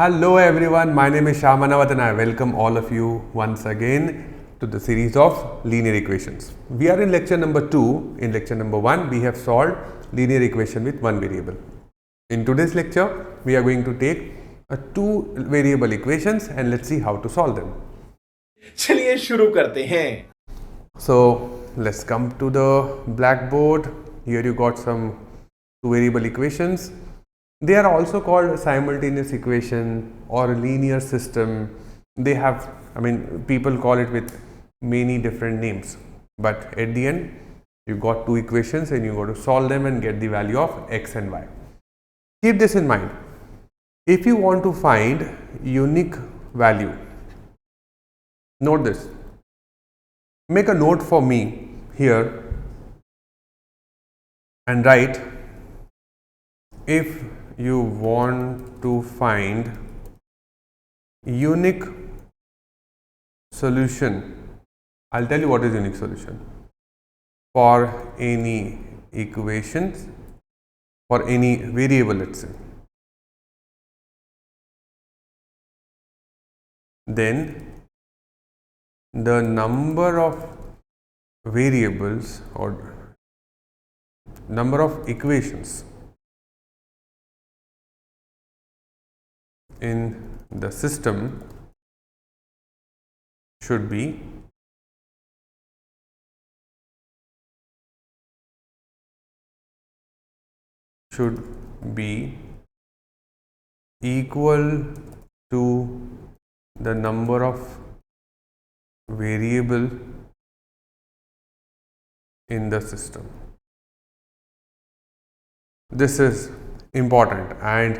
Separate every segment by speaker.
Speaker 1: Hello everyone, my name is Shamanawat and I welcome all of you once again to the series of linear equations. We are in lecture number 2. In lecture number 1, we have solved linear equation with one variable. In today's lecture, we are going to take two variable equations and let's see how to solve them.
Speaker 2: चलिए शुरू करते हैं.
Speaker 1: So let's come to the blackboard. Here you got some two variable equations. They are also called simultaneous equation or linear system. They have, people call it with many different names, but at the end you got two equations and you got to solve them and get the value of x and y. Keep this in mind. If you want to find unique value, note this. Make a note for me here and write, if you want to find unique solution, I'll tell you what is unique solution for any equations, for any variable, let's say, then the number of variables or number of equations in the system should be equal to the number of variable in the system. This is important and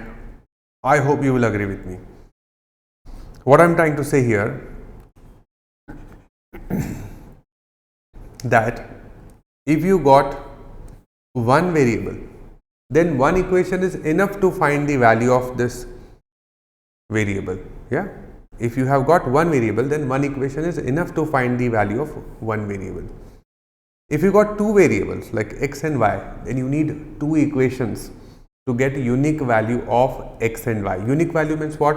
Speaker 1: I hope you will agree with me. What I am trying to say here, that if you got one variable, then one equation is enough to find the value of this variable. Yeah, if you have got one variable, then one equation is enough to find the value of one variable. If you got two variables like x and y, then you need two equations to get unique value of x and y. Unique value means what?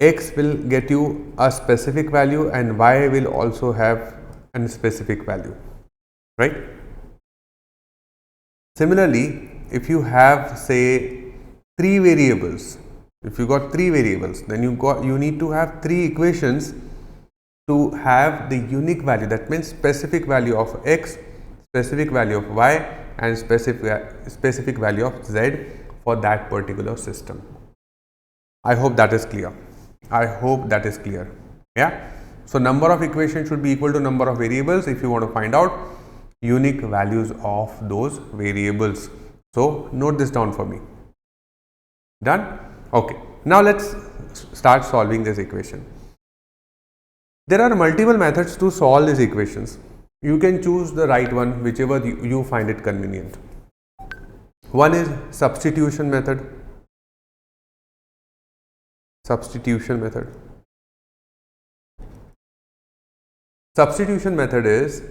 Speaker 1: X will get you a specific value and y will also have a specific value, right? Similarly, if you have, say, three variables, if you got three variables, then you need to have three equations to have the unique value. That means specific value of x, specific value of y and specific value of z for that particular system. I hope that is clear. Yeah. So number of equations should be equal to number of variables if you want to find out unique values of those variables. So note this down for me. Done? Okay. Now let's start solving this equation. There are multiple methods to solve these equations. You can choose the right one, whichever you find it convenient. One is substitution method. Substitution method is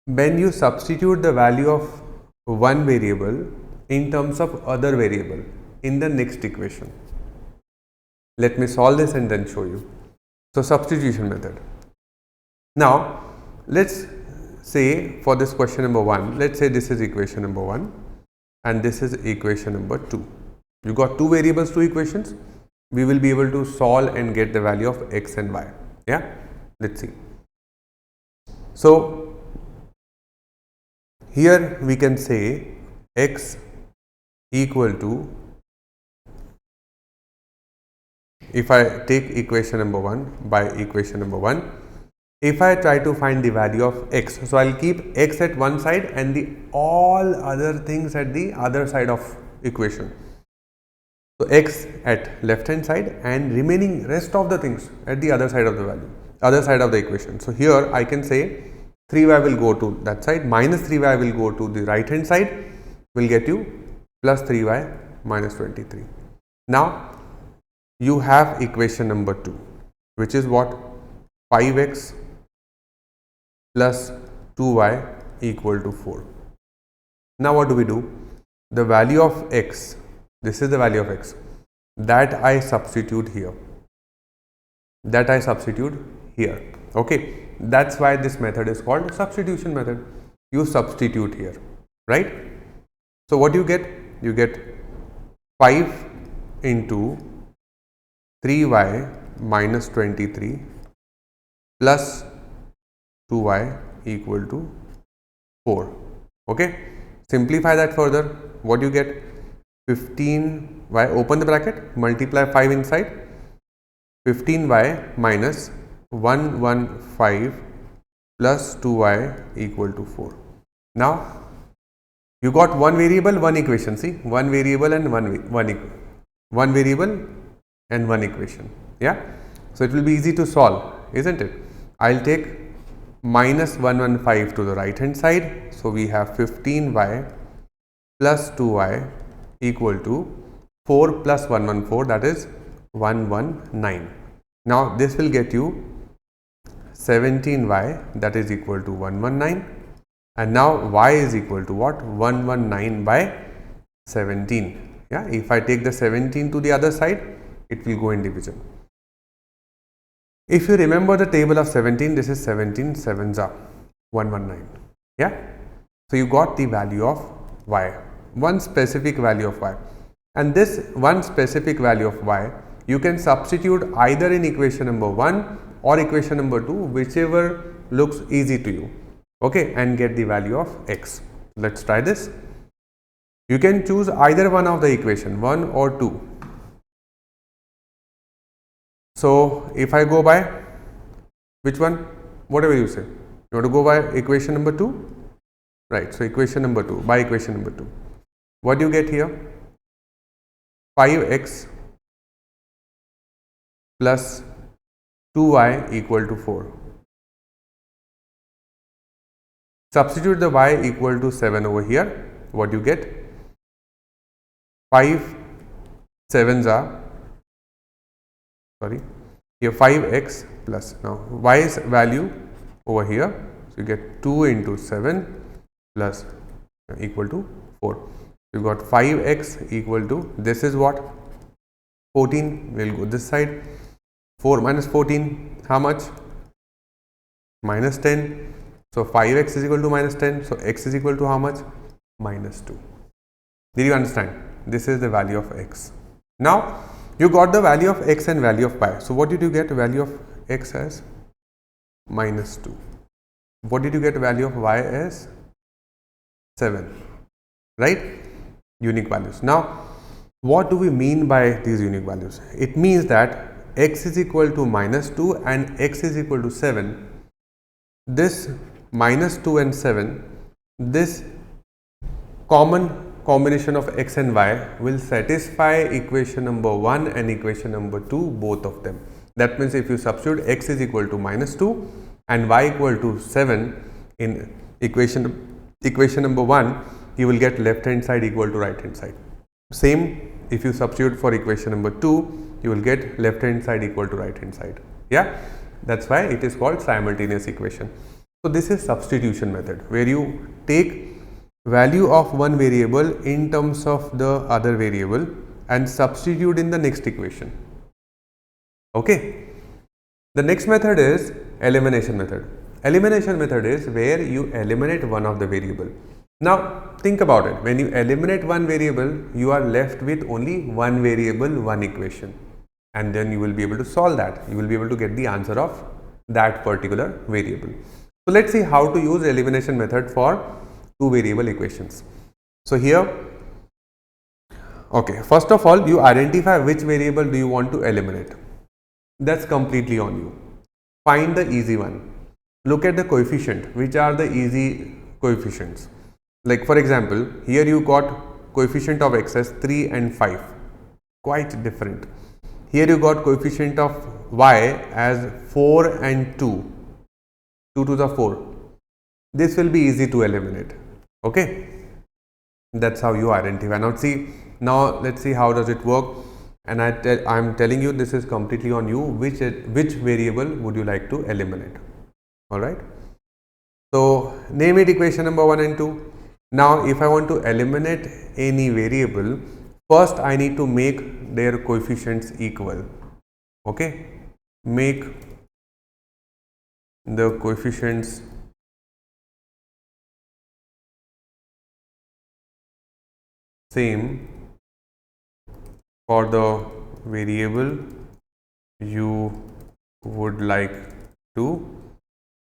Speaker 1: when you substitute the value of one variable in terms of other variable in the next equation. Let me solve this and then show you. So substitution method. Now let's say for this question number 1, let's say this is equation number 1 and this is equation number 2. You got two variables, two equations. We will be able to solve and get the value of x and y. Yeah, let's see. So here we can say x equal to, if I take equation number 1 by equation number 1, if I try to find the value of x, so I'll keep x at one side and the all other things at the other side of equation. So x at left hand side and remaining rest of the things at the other side of the value, other side of the equation. So here I can say 3y will go to that side, minus 3y will go to the right hand side, will get you plus 3y minus 23. Now you have equation number 2, which is what? 5x plus 2y equal to 4. Now what do? The value of x, this is the value of x. that I substitute here. Okay, that's why this method is called substitution method. You substitute here, right? So what you get? You get 5 into 3y minus 23 plus 2y equal to 4. Okay, simplify that further. What you get? 15y, open the bracket, multiply 5 inside, 15y minus 115 plus 2y equal to 4. Now you got one variable, one equation. See, one variable and one variable and one equation. Yeah, so it will be easy to solve, isn't it? I'll take minus 115 to the right hand side. So we have 15y plus 2y equal to 4 plus 114, that is 119. Now this will get you 17y, that is equal to 119, and now y is equal to what? 119 by 17. Yeah, if I take the 17 to the other side, it will go in division. If you remember the table of 17, this is 17 sevens are 119. Yeah, so you got the value of y, one specific value of y, and this one specific value of y you can substitute either in equation number 1 or equation number 2, whichever looks easy to you. Okay, and get the value of x. Let's try this. You can choose either one of the equation, 1 or 2. So if I go by which one? Whatever you say. You want to go by equation number 2? Right, so equation number 2, by equation number 2. What do you get here? 5x plus 2y equal to 4. Substitute the y equal to 7 over here. What do you get? 5 sevens are, sorry, here 5x plus, now y's value over here, so you get 2 into 7 plus equal to 4. You got 5x equal to, this is what? 14. We'll go this side. 4 minus 14, how much? Minus 10. So 5x is equal to minus 10. So x is equal to how much? Minus 2. Did you understand? This is the value of x. Now you got the value of x and value of y. So what did you get? Value of x as minus 2. What did you get? Value of y as 7. Right? Unique values. Now what do we mean by these unique values? It means that x is equal to minus 2 and x is equal to 7. This minus 2 and 7, this common combination of x and y will satisfy equation number 1 and equation number 2, both of them. That means if you substitute x is equal to minus 2 and y equal to 7 in equation number 1, you will get left hand side equal to right hand side. Same if you substitute for equation number 2, you will get left hand side equal to right hand side. Yeah, that's why it is called simultaneous equation. So this is substitution method, where you take value of one variable in terms of the other variable and substitute in the next equation. Okay, the next method is elimination method. Elimination method is where you eliminate one of the variable. Now think about it, when you eliminate one variable, you are left with only one variable, one equation, and then you will be able to solve that. You will be able to get the answer of that particular variable. So let's see how to use elimination method for two variable equations. So here, okay, first of all, you identify which variable do you want to eliminate. That's completely on you. Find the easy one. Look at the coefficient. Which are the easy coefficients? Like for example, here you got coefficient of x as 3 and 5, quite different. Here you got coefficient of y as 4 and 2, 2 to the 4. This will be easy to eliminate. Okay, that's how you identify. Now let's see how does it work. And I'm telling you, this is completely on you. Which variable would you like to eliminate? All right. So name it equation number 1 and 2. Now if I want to eliminate any variable, First I need to make their coefficients equal. Okay, make the coefficients same for the variable you would like to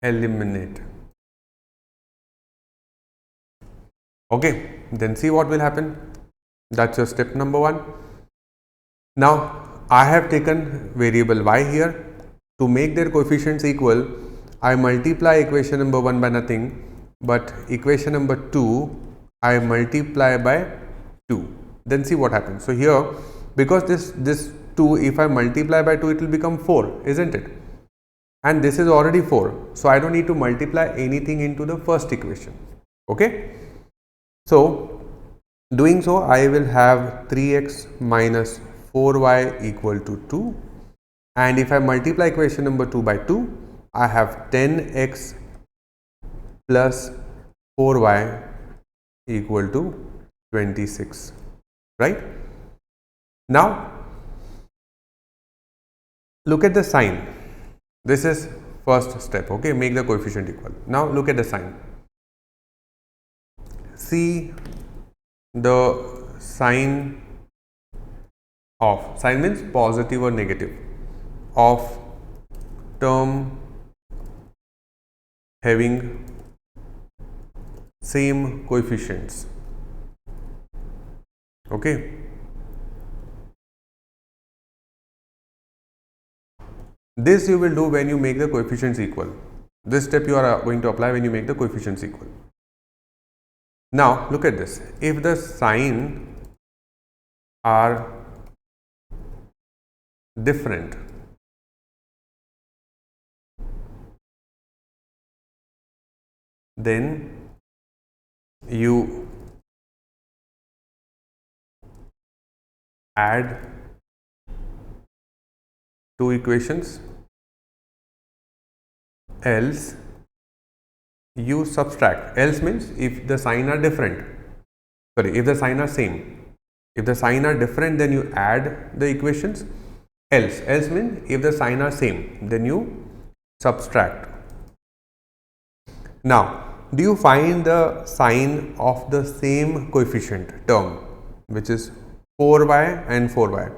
Speaker 1: eliminate. Okay, then see what will happen. That's your step number 1. Now I have taken variable y here. To make their coefficients equal, I multiply equation number 1 by nothing, but equation number 2 I multiply by 2. Then see what happens. So here, because this 2, if I multiply by 2, it will become 4, isn't it? And this is already 4, so I don't need to multiply anything into the first equation. Okay, so doing so, I will have 3x minus 4y equal to 2, and if I multiply equation number 2 by 2, I have 10x plus 4y equal to 26, right? Now look at the sign. This is first step. Okay, make the coefficient equal. Now look at the sign. See the sign of, sign means positive or negative, of term having same coefficients. Okay, this you will do when you make the coefficients equal. This step you are going to apply when you make the coefficients equal. Now look at this. If the sign are different, then you add two equations, else you subtract. Else means if the sign are different, if the sign are same. If the sign are different, then you add the equations. Else means if the sign are same, then you subtract. Now do you find the sign of the same coefficient term, which is 4y and 4y?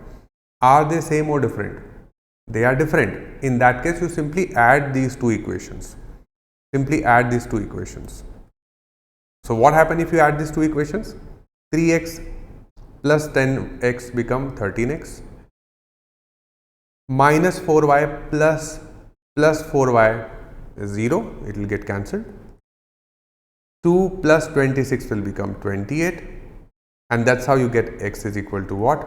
Speaker 1: Are they same or different? They are different. In that case, you simply add these two equations. Simply add these two equations. So what happens if you add these two equations? 3x plus 10x become 13x, minus 4y plus 4y is 0, it will get cancelled. 2 plus 26 will become 28, and that's how you get x is equal to what?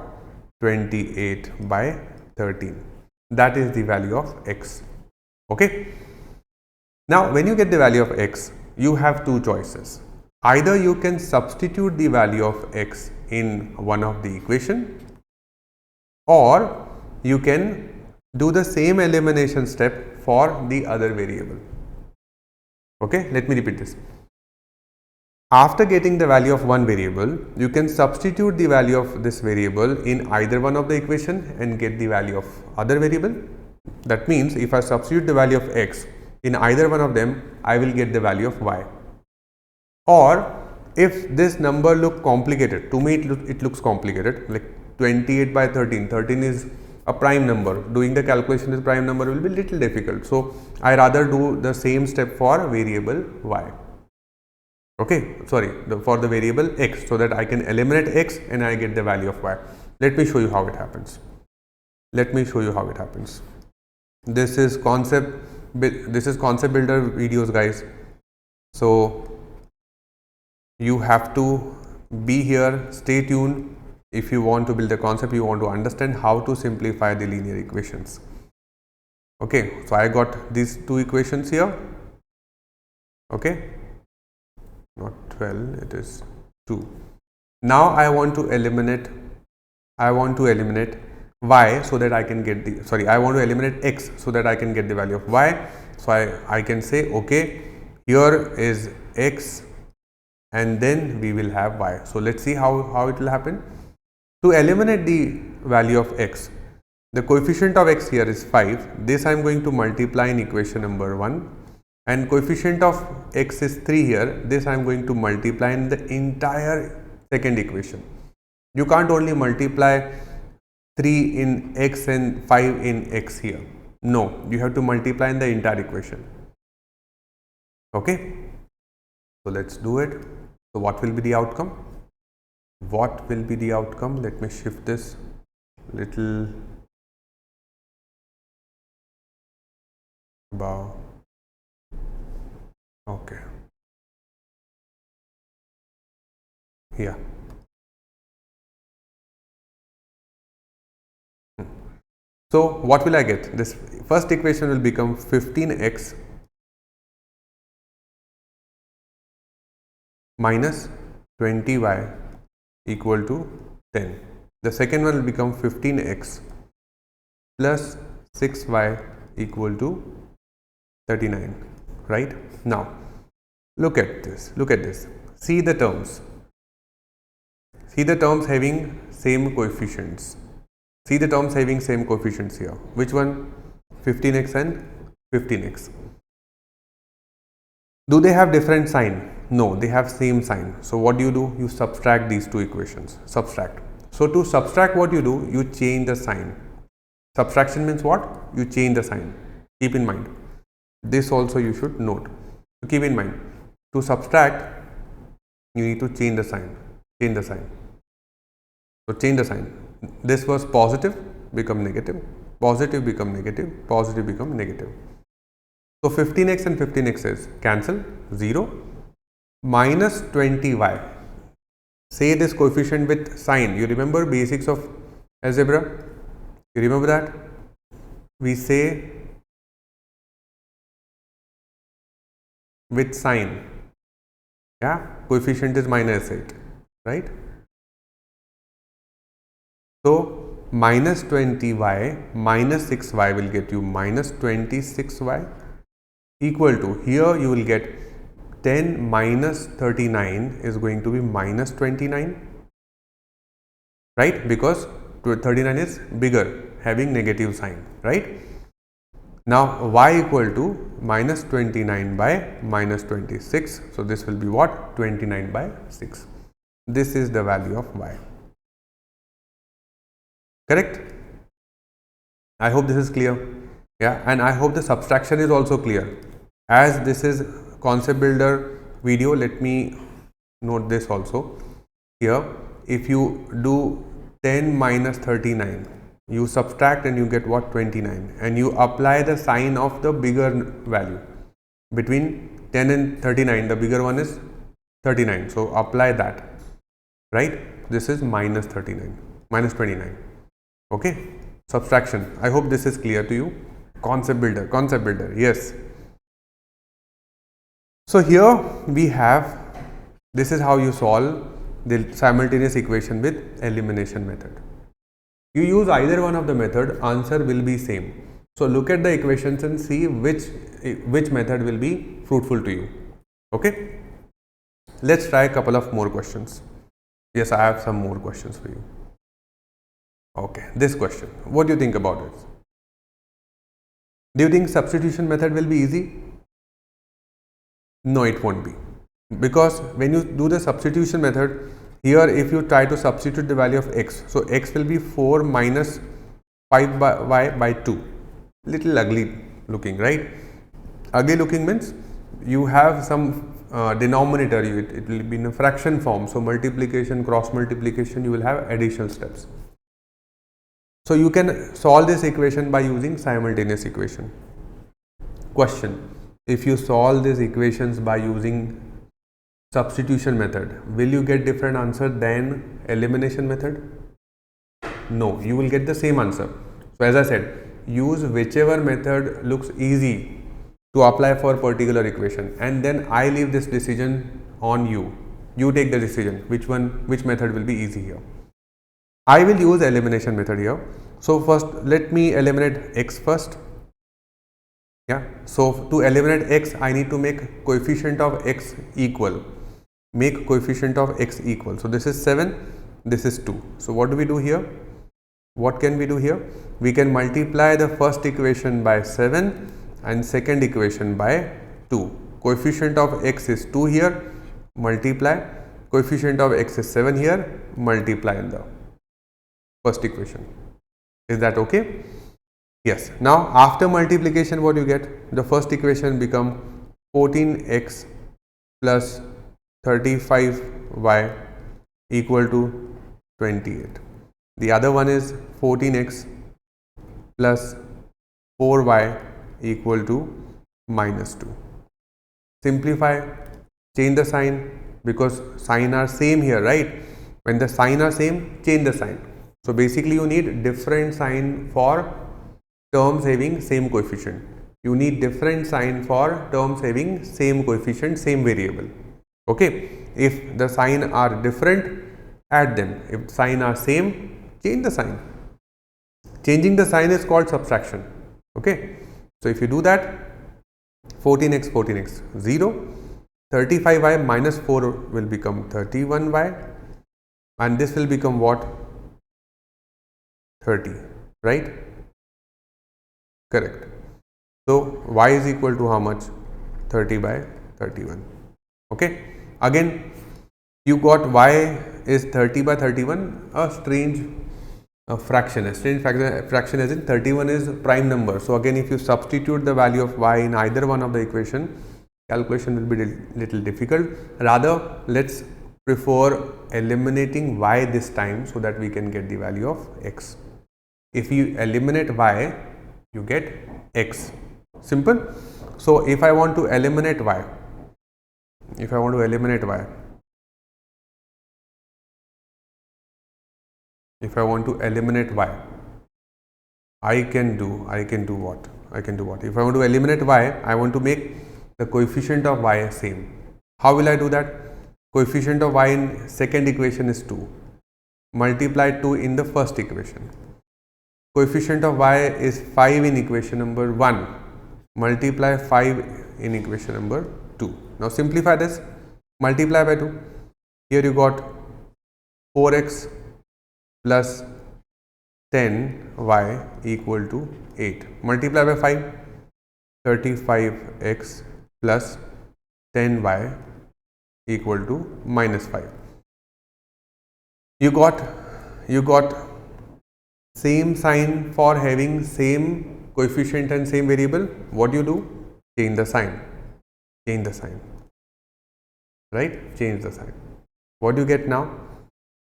Speaker 1: 28 by 13. That is the value of x. Okay. Now when you get the value of x, you have two choices. Either you can substitute the value of x in one of the equation, or you can do the same elimination step for the other variable. Okay, let me repeat this. After getting the value of one variable, you can substitute the value of this variable in either one of the equation and get the value of other variable. That means if I substitute the value of x in either one of them, I will get the value of y. Or if this number look complicated, to me it looks complicated, like 28 by 13, 13 is a prime number, doing the calculation with prime number will be little difficult. So I rather do the same step for variable y. Okay, sorry, for the variable x, so that I can eliminate x and I get the value of y. Let me show you how it happens. Let me show you how it happens. This is concept builder videos, guys. So you have to be here, stay tuned if you want to build the concept, you want to understand how to simplify the linear equations. Okay, so I got these two equations here. Okay, not 12, it is 2. Now I want to eliminate y so that I can get the, I want to eliminate x so that I can get the value of y. So I can say, okay, here is x and then we will have y. So let's see how it will happen. To eliminate the value of x, the coefficient of x here is 5. This I am going to multiply in equation number 1, and coefficient of x is 3 here. This I am going to multiply in the entire second equation. You can't only multiply 3 in x and 5 in x here. No, you have to multiply in the entire equation. Okay, so let's do it. So what will be the outcome? What will be the outcome? Let me shift this little above. Okay, here. So what will I get? This first equation will become 15x minus 20y equal to 10. The second one will become 15x plus 6y equal to 39. Right? Now look at this. Look at this. See the terms. See the terms having same coefficients. See the terms having same coefficients here. Which one? 15x and 15x. Do they have different sign? No, they have same sign. So what do? You subtract these two equations. Subtract. So to subtract, what you do? You change the sign. Subtraction means what? You change the sign. Keep in mind. This also you should note. So keep in mind. To subtract, you need to change the sign. Change the sign. So change the sign. This was positive, become negative. Positive become negative. Positive become negative. So 15x and 15x is cancel. 0. Minus 20y. Say this coefficient with sign. You remember basics of algebra? You remember that? We say with sign. Yeah, coefficient is minus 8, right? So minus 20y minus 6y will get you minus 26y equal to, here you will get 10 minus 39 is going to be minus 29, right? Because 39 is bigger, having negative sign, right? Now y equal to minus 29 by minus 26. So this will be what? 29 by 6. This is the value of y. Correct? I hope this is clear. Yeah, and I hope the subtraction is also clear. As this is concept builder video, let me note this also. Here, if you do 10 minus 39, you subtract and you get what? 29, and you apply the sign of the bigger value. Between 10 and 39, the bigger one is 39. So apply that, right? This is minus 39, minus 29. Okay, subtraction. I hope this is clear to you. Concept builder, yes. So here we have, this is how you solve the simultaneous equation with elimination method. You use either one of the method, answer will be same. So look at the equations and see which method will be fruitful to you. Okay, let's try a couple of more questions. Yes, I have some more questions for you. Okay, this question, what do you think about it? Do you think substitution method will be easy? No, it won't be, because when you do the substitution method, here if you try to substitute the value of x, so x will be 4 minus 5y by 2. Little ugly looking, right? Ugly looking means you have some denominator, it will be in a fraction form, so multiplication, cross multiplication, you will have additional steps. So you can solve this equation by using simultaneous equation. Question: if you solve these equations by using substitution method, will you get different answer than elimination method? No, you will get the same answer. So as I said, use whichever method looks easy to apply for particular equation, and then I leave this decision on you. You take the decision which method will be easy here. I will use elimination method here. So first let me eliminate x first. Yeah, so to eliminate x, I need to make coefficient of x equal. Make coefficient of x equal. So this is 7. this is 2. So what do we do here? What can we do here? We can multiply the first equation by 7 and second equation by 2. Coefficient of x is 2 here, multiply. Coefficient of x is 7 here, multiply in the first equation. Is that okay? Yes. Now after multiplication, what you get? The first equation become 14x plus 35y equal to 28. The other one is 14x plus 4y equal to minus 2. Simplify, change the sign, because sign are same here, right? When the sign are same, change the sign. So basically you need different sign for terms having same coefficient. You need different sign for terms having same coefficient, same variable. Okay, if the sign are different, add them. If sign are same, change the sign. Changing the sign is called subtraction. Okay, so if you do that, 14x 0, 35y minus 4 will become 31y, and this will become what? 30, right? Correct. So y is equal to how much? 30 by 31. Okay, again you got y is 30 by 31, a strange fraction. A strange fraction as in 31 is prime number. So again, if you substitute the value of y in either one of the equation, calculation will be little difficult. Rather, let's prefer eliminating y this time so that we can get the value of x. If you eliminate y, you get x. Simple. So if I want to eliminate y, I can do what? If I want to eliminate y, I want to make the coefficient of y same. How will I do that? Coefficient of y in second equation is 2. Multiply 2 in the first equation. Coefficient of y is 5 in equation number 1. Multiply 5 in equation number 2. Now simplify this. Multiply by 2. Here you got 4x plus 10y equal to 8. Multiply by 5. 35x plus 10y equal to minus 5. You got same sign for having same coefficient and same variable. What do you do? Change the sign. Right? Change the sign. What do you get now?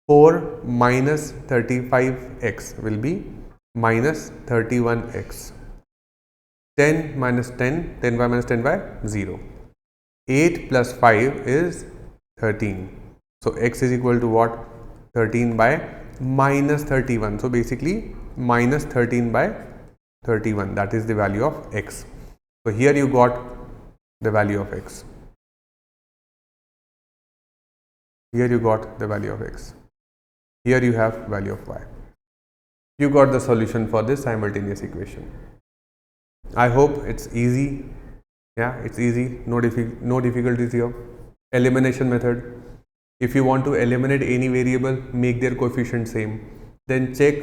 Speaker 1: 4 minus 35x will be minus 31x. 10 minus 10, 10y minus 10y, 0. 8 plus 5 is 13. So x is equal to what? 13 by minus 31. So basically minus 13 by 31. That is the value of x. So here you got the value of x. Here you got the value of x. Here you have value of y. You got the solution for this simultaneous equation. I hope it's easy. Yeah, it's easy. No difficulties here. Elimination method. If you want to eliminate any variable, make their coefficient same. Then check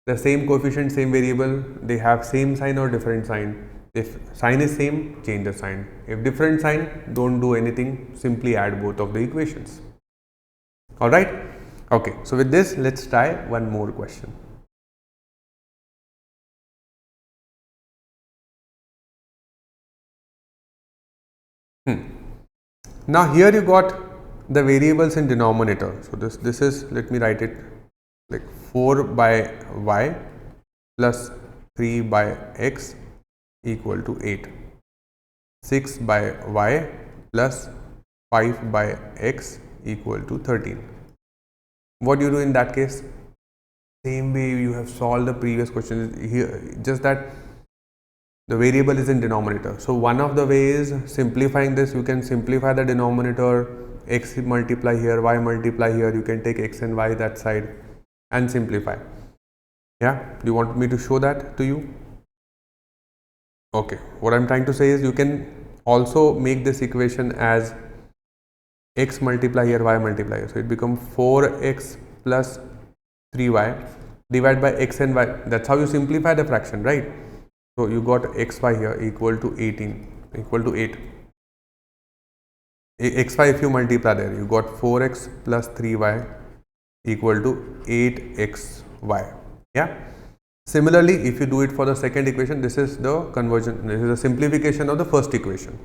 Speaker 1: the same coefficient, same variable, they have same sign or different sign. If sign is same, change the sign. If different sign, don't do anything. Simply add both of the equations. Alright. Okay. So with this, let's try one more question. Now here you got the variables in denominator. So this is, let me write it like 4 by y plus 3 by x equal to 8. 6 by y plus 5 by x equal to 13. What do you do in that case? Same way you have solved the previous question here, just that the variable is in denominator. So one of the ways simplifying this, you can simplify the denominator, x multiply here, y multiply here, you can take x and y that side and simplify. Yeah, do you want me to show that to you? Okay, what I'm trying to say is you can also make this equation as x multiply here, y multiply here. So it becomes 4x plus 3y divided by x and y. That's how you simplify the fraction, right? So you got xy here equal to 18 equal to 8. Xy, if you multiply there, you got 4x plus 3y equal to 8xy. Yeah. Similarly, if you do it for the second equation, this is the conversion, this is a simplification of the first equation.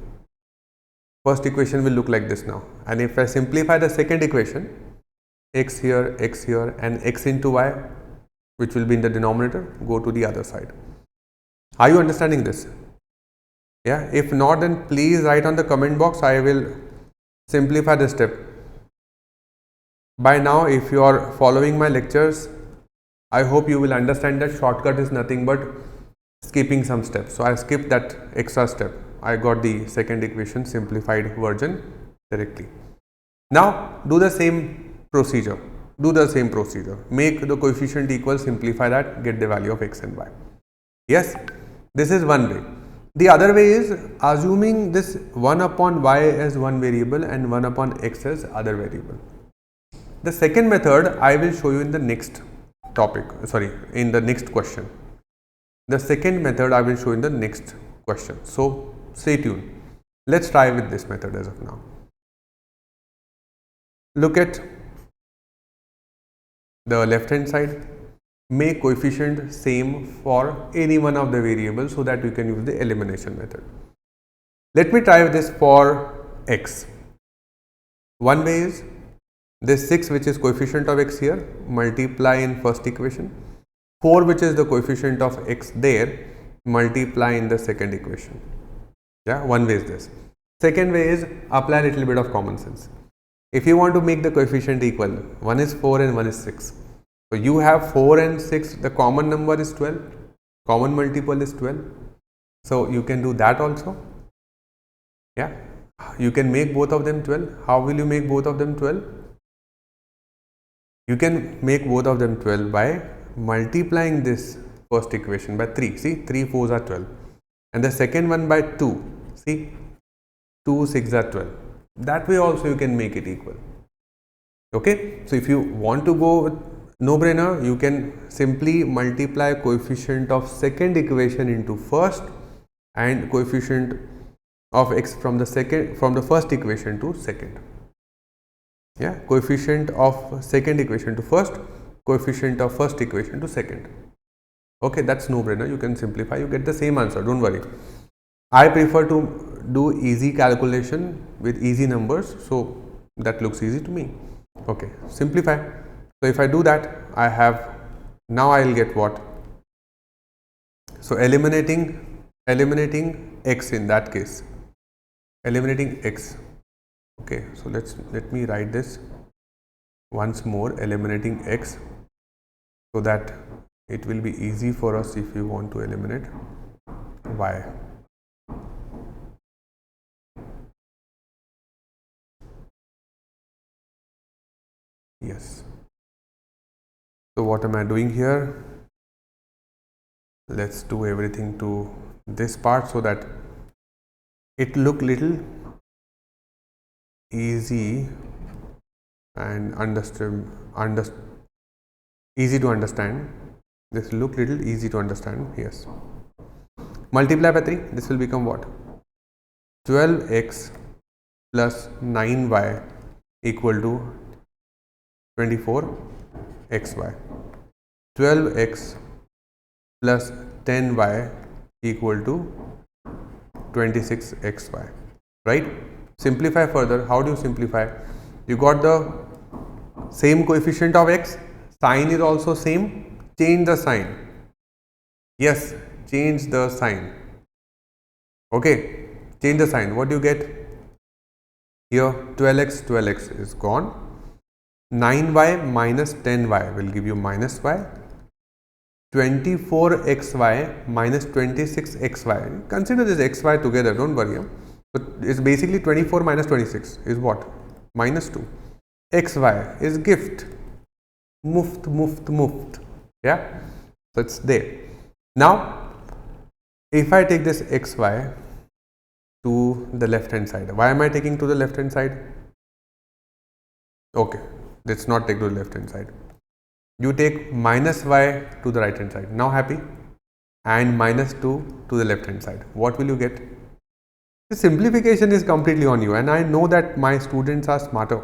Speaker 1: First equation will look like this now. And if I simplify the second equation, x here, and x into y, which will be in the denominator, go to the other side. Are you understanding this? Yeah. If not, then please write on the comment box. I will simplify this step. By now, if you are following my lectures, I hope you will understand that shortcut is nothing but skipping some steps. So I skipped that extra step. I got the second equation simplified version directly. Now do the same procedure. Make the coefficient equal, simplify that, get the value of x and y. Yes, this is one way. The other way is assuming this 1 upon y as one variable and 1 upon x as other variable. The second method I will show you in the next in the next question. The second method I will show in the next question. So stay tuned. Let's try with this method as of now. Look at the left hand side. Make coefficient same for any one of the variables so that you can use the elimination method. Let me try this for x. One way is this 6, which is coefficient of x here, multiply in first equation. 4, which is the coefficient of x there, multiply in the second equation. Yeah, one way is this. Second way is apply a little bit of common sense. If you want to make the coefficient equal, one is 4 and one is 6. So you have 4 and 6, the common number is 12, common multiple is 12. So you can do that also. Yeah, you can make both of them 12. How will you make both of them 12? You can make both of them 12 by multiplying this first equation by 3. See, 3 4s are 12. And the second one by 2. See, 2 6 are 12. That way also you can make it equal. Okay. So if you want to go with no brainer, you can simply multiply coefficient of second equation into first and coefficient of x from the first equation to second. Yeah, coefficient of second equation to first, coefficient of first equation to second. Okay, that's no brainer. You can simplify, you get the same answer, don't worry. I prefer to do easy calculation with easy numbers, so that looks easy to me. Okay, simplify. So if I do that, I have, now I will get what? So eliminating x in that case, eliminating x. Okay, so let me write this once more, eliminating x, so that it will be easy for us if you want to eliminate y. Yes. So what am I doing here? Let's do everything to this part so that it look little easy and easy to understand. This look little easy to understand. Yes. Multiply by 3. This will become what? 12x plus 9y equal to 24xy. 12x plus 10y equal to 26xy. Right? Simplify further. How do you simplify? You got the same coefficient of x, sign is also same, change the sign. Yes, change the sign. Okay, change the sign. What do you get? Here 12x is gone. 9y minus 10y will give you minus y. 24xy minus 26xy. Consider this xy together, don't worry. But it's basically 24 minus 26 is what? Minus 2. xy is gift. Muft. Yeah. So it's there. Now, if I take this xy to the left hand side, why am I taking to the left hand side? Okay, let's not take to the left hand side. you take minus y to the right hand side. Now happy? And minus 2 to the left hand side. What will you get? The simplification is completely on you, and I know that my students are smarter.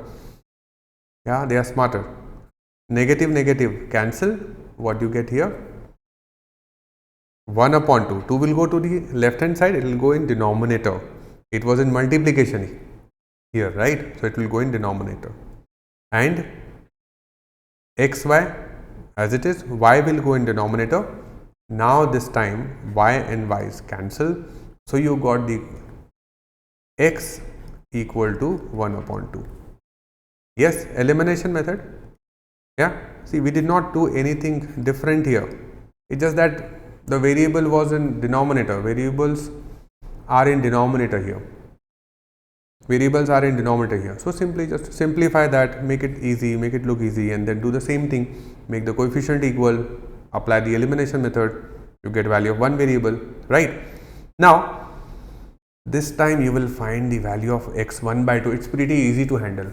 Speaker 1: Yeah, they are smarter. Negative, negative cancel. What you get here? 1 upon 2. 2 will go to the left hand side, it will go in denominator. It was in multiplication here, right? So it will go in denominator. And xy as it is, y will go in denominator. Now this time y and y's cancel. So you got the x equal to 1 upon 2. Yes, elimination method. Yeah, see, we did not do anything different here. It's just that the variable was in denominator. Variables are in denominator here. Variables are in denominator here. So simply just simplify that, make it easy, make it look easy, and then do the same thing. Make the coefficient equal, apply the elimination method, you get value of one variable, right? Now, this time you will find the value of x 1 by 2. It's pretty easy to handle.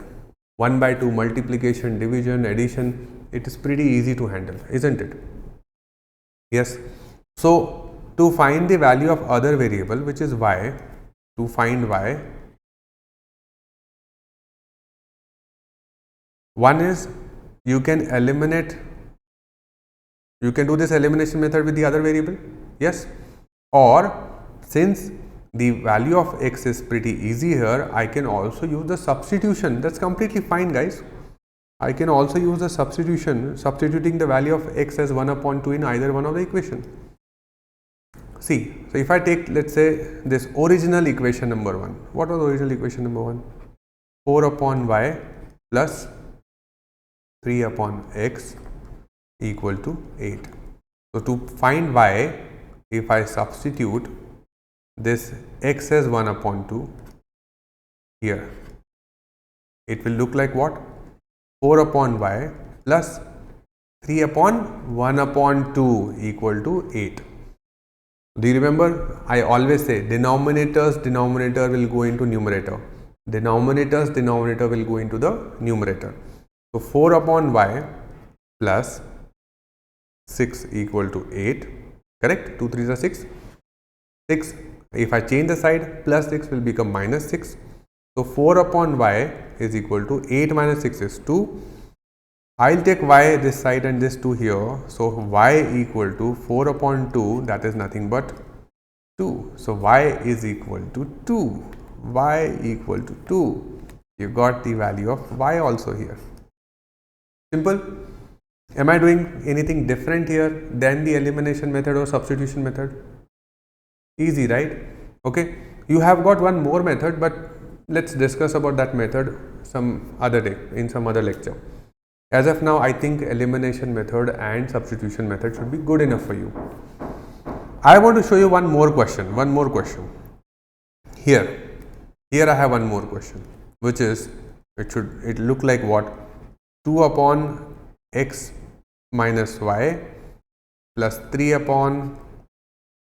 Speaker 1: 1 by 2 multiplication, division, addition, it is pretty easy to handle, isn't it? Yes. So, to find the value of other variable, which is y, to find y, one is you can eliminate, you can do this elimination method with the other variable, yes, or since the value of x is pretty easy here, I can also use the substitution. That's completely fine, guys. I can also use the substitution, substituting the value of x as 1 upon 2 in either one of the equation. See, so if I take, let's say, this original equation number 1, what was the original equation number 1? 4 upon y plus 3 upon x equal to 8. So to find y, if I substitute this x as 1 upon 2 here, it will look like what? 4 upon y plus 3 upon 1 upon 2 equal to 8. Do you remember? I always say denominator will go into numerator. Denominator will go into the numerator. So 4 upon y plus 6 equal to 8. Correct? 2 3s are 6. 6. If I change the side, plus 6 will become minus 6. So 4 upon y is equal to 8 minus 6 is 2. I'll take y this side and this 2 here. So y equal to 4 upon 2, that is nothing but 2. So y is equal to 2. Y equal to 2. You got the value of y also here. Simple. Am I doing anything different here than the elimination method or substitution method? Easy, right? Okay. You have got one more method, but let's discuss about that method some other day in some other lecture. As of now, I think elimination method and substitution method should be good enough for you. I want to show you one more question. Here I have one more question, which is it look like what? 2 upon x minus y plus 3 upon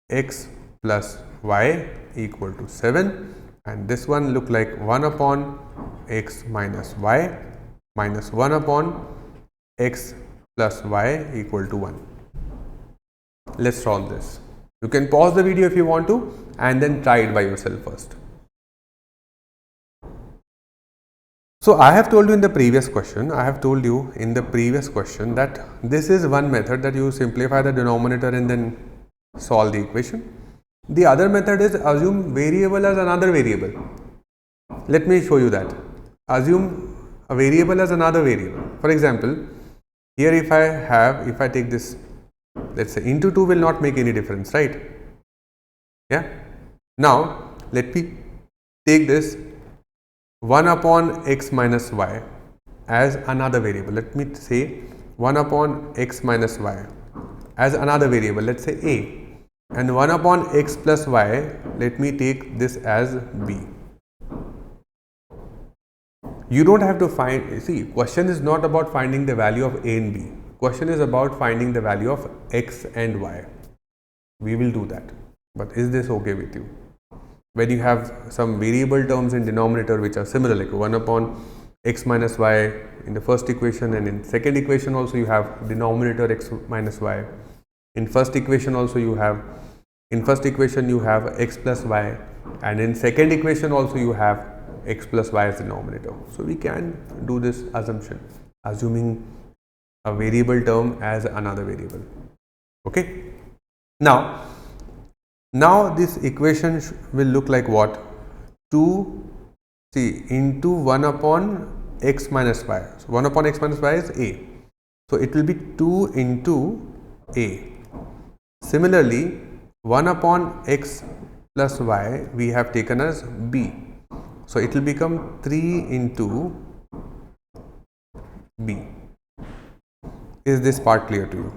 Speaker 1: x plus y equal to 7, and this one look like 1 upon x minus y minus 1 upon x plus y equal to 1. Let's solve this. You can pause the video if you want to and then try it by yourself first. So I have told you in the previous question, that this is one method that you simplify the denominator and then solve the equation. The other method is assume variable as another variable. Let me show you that. Assume a variable as another variable. For example, here if I take this, let's say into 2 will not make any difference, right? Yeah. Now let me take this 1 upon x minus y as another variable. Let me say 1 upon x minus y as another variable, let's say a, and 1 upon x plus y, let me take this as b. You don't have to find, see, question is not about finding the value of a and b. Question is about finding the value of x and y. We will do that. But is this okay with you? When you have some variable terms in denominator which are similar, like 1 upon x minus y in the first equation, and in second equation also you have denominator x minus y. In first equation also you have, in first equation you have x plus y, and in second equation also you have x plus y as denominator. So we can do this assumption, assuming a variable term as another variable. Okay. Now this equation will look like what? 2 into 1 upon x minus y. So 1 upon x minus y is a. So it will be 2 into a. Similarly, 1 upon x plus y we have taken as b. So it will become 3 into b. Is this part clear to you?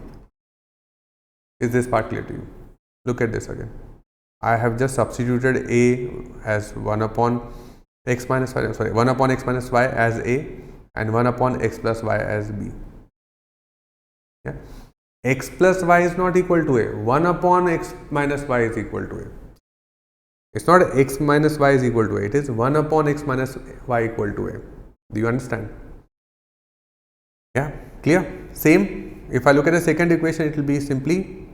Speaker 1: Is this part clear to you? Look at this again. I have just substituted a as 1 upon x minus y, 1 upon x minus y as a, and 1 upon x plus y as b. Yeah. X plus y is not equal to a. 1 upon x minus y is equal to a. It's not x minus y is equal to a. It is 1 upon x minus y equal to a. Do you understand? Yeah. Clear? Same. If I look at the second equation, it will be simply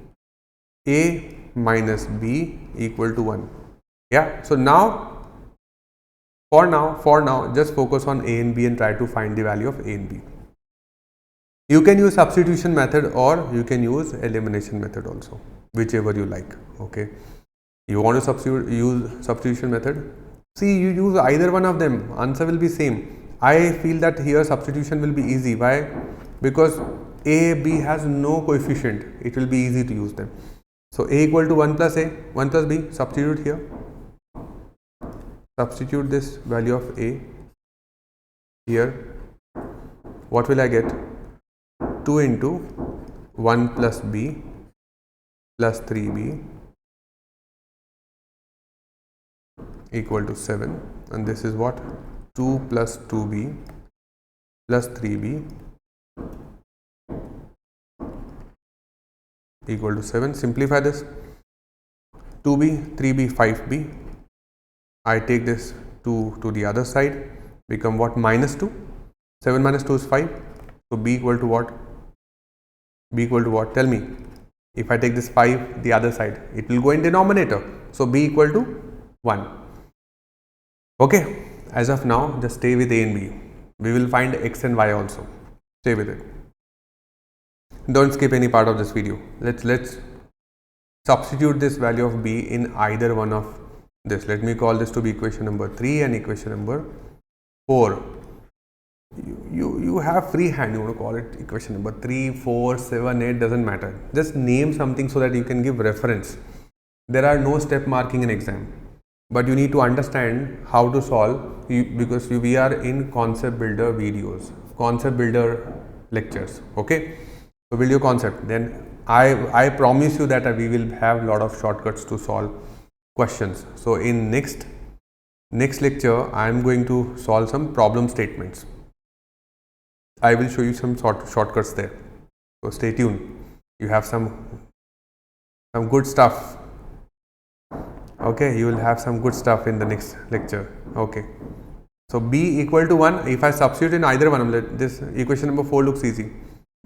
Speaker 1: a minus b equal to 1. Yeah. So now, for now, just focus on a and b and try to find the value of a and b. You can use substitution method or you can use elimination method also, whichever you like. Okay. You want to use substitution method? See, you use either one of them, answer will be same. I feel that here substitution will be easy. Why? Because a, b has no coefficient. It will be easy to use them. So a equal to 1 plus a, 1 plus b, substitute here. Substitute this value of a here. What will I get? 2 into 1 plus b plus 3b equal to 7, and this is what? 2 plus 2b plus 3b equal to 7. Simplify this. 2b, 3b, 5b. I take this 2 to the other side, become what? Minus 2. 7 minus 2 is 5. So b equal to what? B equal to what? Tell me. If I take this 5 the other side, it will go in denominator. So b equal to 1. Okay. As of now, just stay with a and b. We will find x and y also. Stay with it. Don't skip any part of this video. Let's substitute this value of b in either one of this. Let me call this to be equation number 3 and equation number 4. You have free hand. You want to call it equation number 3, 4, 7, 8, doesn't matter. Just name something so that you can give reference. There are no step marking in exam, but you need to understand how to solve, because we are in concept builder videos, concept builder lectures. Okay, so build your concept. Then I promise you that we will have a lot of shortcuts to solve questions. So in next lecture, I am going to solve some problem statements. I will show you some shortcuts there. So stay tuned. You have some good stuff. Okay, you will have some good stuff in the next lecture. Okay. So b equal to 1. If I substitute in either one, this equation number 4 looks easy.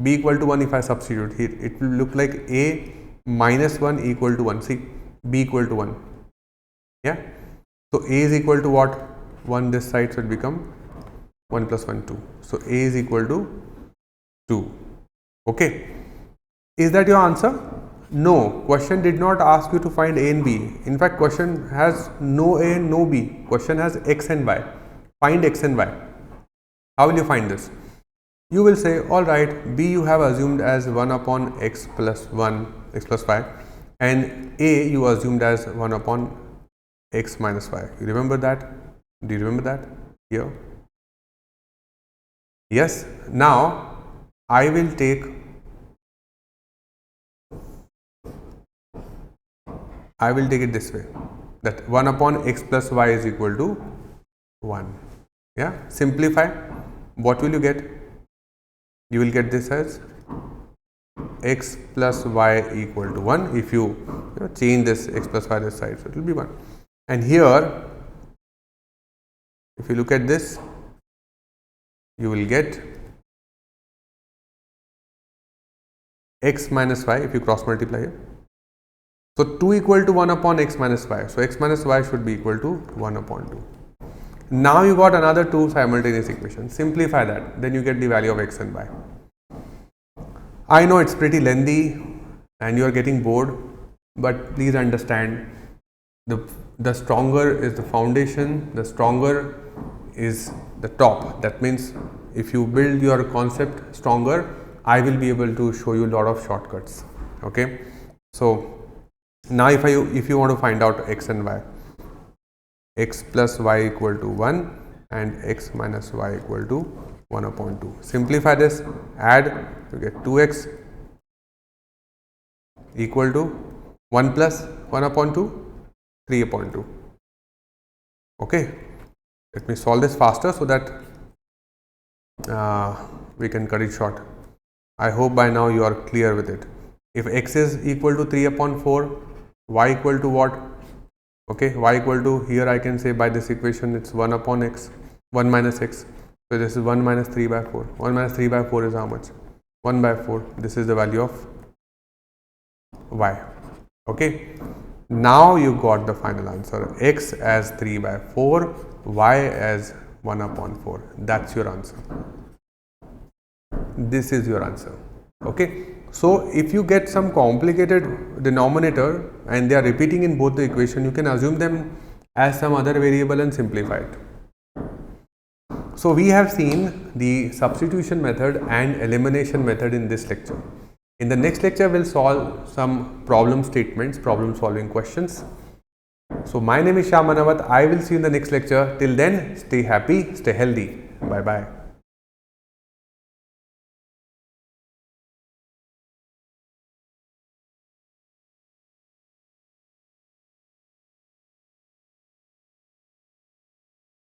Speaker 1: B equal to 1. If I substitute here, it will look like a minus 1 equal to 1. See, b equal to 1. Yeah. So a is equal to what? 1 this side, so it become 1 plus 1, 2. So a is equal to 2. Okay. Is that your answer? No. Question did not ask you to find a and b. In fact, question has no a and no b. Question has x and y. Find x and y. How will you find this? You will say, all right, b you have assumed as 1 upon x plus 1, x plus y, and a you assumed as 1 upon x minus y. You remember that? Do you remember that here? Yes. Now I will take it this way, that 1 upon x plus y is equal to 1. Yeah. Simplify. What will you get? You will get this as x plus y equal to 1. If you change this x plus y this side, so it will be 1. And here, if you look at this, you will get x minus y if you cross multiply here. So 2 equal to 1 upon x minus y. So x minus y should be equal to 1 upon 2. Now you got another two simultaneous equations. Simplify that, then you get the value of x and y. I know it's pretty lengthy and you are getting bored, but please understand, the stronger is the foundation, the stronger is the top. That means if you build your concept stronger, I will be able to show you a lot of shortcuts. Okay, so now if you want to find out x and y, x plus y equal to 1 and x minus y equal to 1 upon 2. Simplify this, add, you get 2x equal to 1 plus 1 upon 2, 3 upon 2. Okay, let me solve this faster so that we can cut it short. I hope by now you are clear with it. If x is equal to 3 upon 4, y equal to what? Okay, y equal to, here I can say by this equation it's 1 upon x, 1 minus x. So this is 1 minus 3 by 4. 1 minus 3 by 4 is how much? 1 by 4. This is the value of y. Okay, now you got the final answer. X as 3 by 4, y as 1 upon 4. That's your answer. This is your answer. Okay, so if you get some complicated denominator and they are repeating in both the equation, you can assume them as some other variable and simplify it. So we have seen the substitution method and elimination method in this lecture. In the next lecture, we'll solve some problem statements, problem solving questions. So my name is Shyam Manawat. I will see you in the next lecture. Till then, stay happy, stay healthy. Bye bye.